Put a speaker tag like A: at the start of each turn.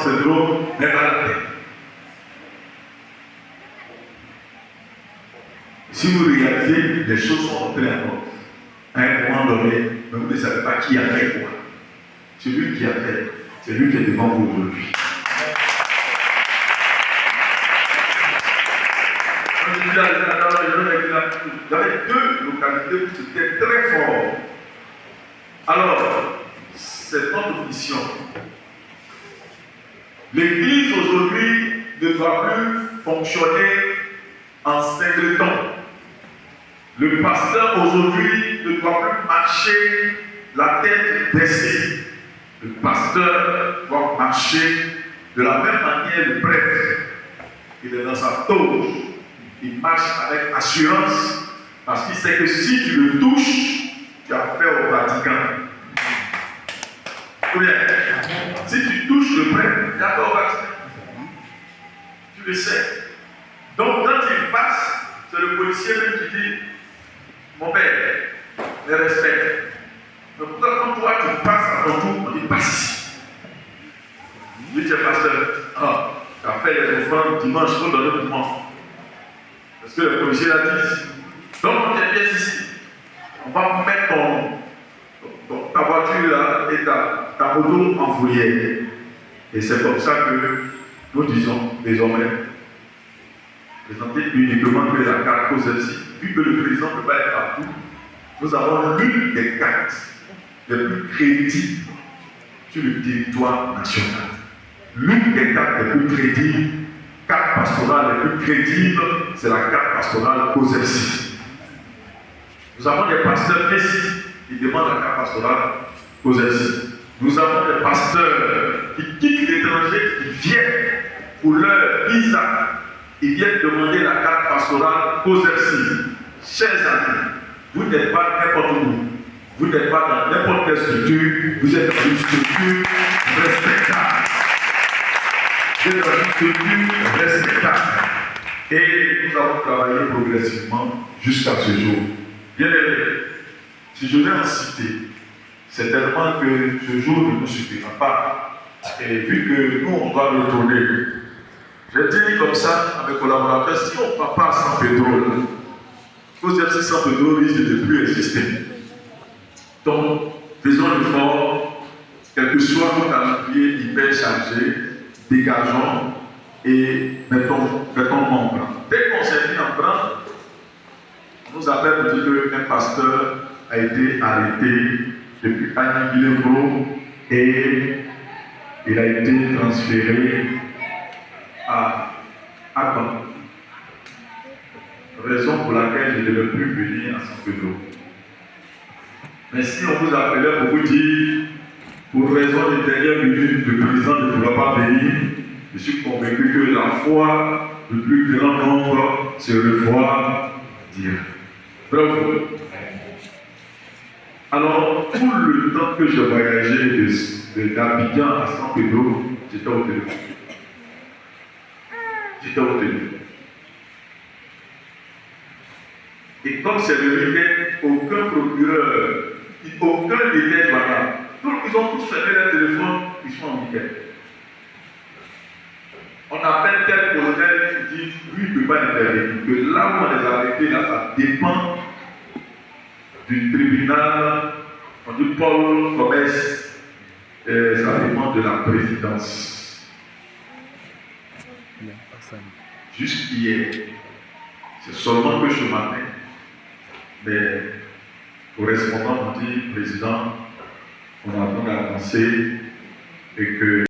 A: syndrome, même à la tête. Si vous regardez, les choses sont entrées en ordre. À un moment donné, mais vous ne savez pas qui a fait quoi. Celui qui a fait, c'est lui qui est devant vous aujourd'hui. Il y avait deux localités où c'était très fort. Alors, c'est notre mission. L'Église aujourd'hui ne doit plus fonctionner en singleton. Le pasteur aujourd'hui ne doit plus marcher la tête baissée. Le pasteur doit marcher de la même manière le prêtre. Il est dans sa toge. Il marche avec assurance parce qu'il sait que si tu le touches, tu as fait au Vatican. Ou bien, si tu touches le prêtre, tu as fait au Vatican. Tu le sais. Donc quand il passe, c'est le policier même qui dit, mon père, les respecte. Mais pourquoi quand toi tu passes à ton tour, on dit passe ici. Il dit, pasteur, tu as fait les offrandes dimanche, il faut donner le dimanche. Parce que le policier l'a dit. Donc on est bien ici. On va mettre ta voiture là et ta moto en fourrière. Et c'est comme ça que nous disons désormais, présenter uniquement que la carte aux celle-ci. Vu que le président ne peut pas être partout, nous avons l'une des cartes les plus crédibles sur le territoire national. L'une des cartes les plus crédibles, carte pastorale les plus crédibles, c'est la carte pastorale COSEPSI. Nous avons des pasteurs précis qui demandent la carte pastorale COSEPSI. Nous avons des pasteurs qui quittent l'étranger, qui viennent pour leur visa. Ils viennent demander la carte pastorale COSEPSI. Chers amis, vous n'êtes pas n'importe où. Vous n'êtes pas dans n'importe quelle structure. Vous êtes dans une structure respectable. Vous êtes dans une structure respectable. Et nous avons travaillé progressivement jusqu'à ce jour. Bien aimé, si je viens en citer, c'est tellement que ce jour ne nous suffira pas. Et vu que nous, on doit retourner, j'ai dit comme ça à mes collaborateurs, si on ne va pas sans pétrole, COSEPSI sans pétrole risque de ne plus exister. Donc, faisons l'effort, quel que soit notre calendrier hyper chargé, dégageons et mettons en plan. Dès qu'on s'est mis en plan, on nous appelle pour dire qu'un pasteur a été arrêté depuis Annie Guillemot et il a été transféré à Caen. Raison pour laquelle je ne devais plus venir à Saint-Pedro. Mais si on vous appelait pour vous dire, pour raison de dernière minute, le président ne pourra pas venir, je suis convaincu que la foi du plus grand nombre se refroidira. Bravo. Alors, tout le temps que j'ai voyagé d'Abidjan à San Pedro, j'étais au téléphone. Et comme c'est le week-end, aucun procureur, aucun n'était joignable. Donc, ils ont tous fermé leur téléphone, ils sont en week-end. On appelle tel colonel qui dit, lui, il ne peut pas intervenir. Que là où on les a arrêtés, là, ça dépend du tribunal, on dit Paul Comès, ça dépend de la présidence. Jusqu'hier, c'est seulement que ce matin, les correspondants m'ont dit, président, on a donc avancé et que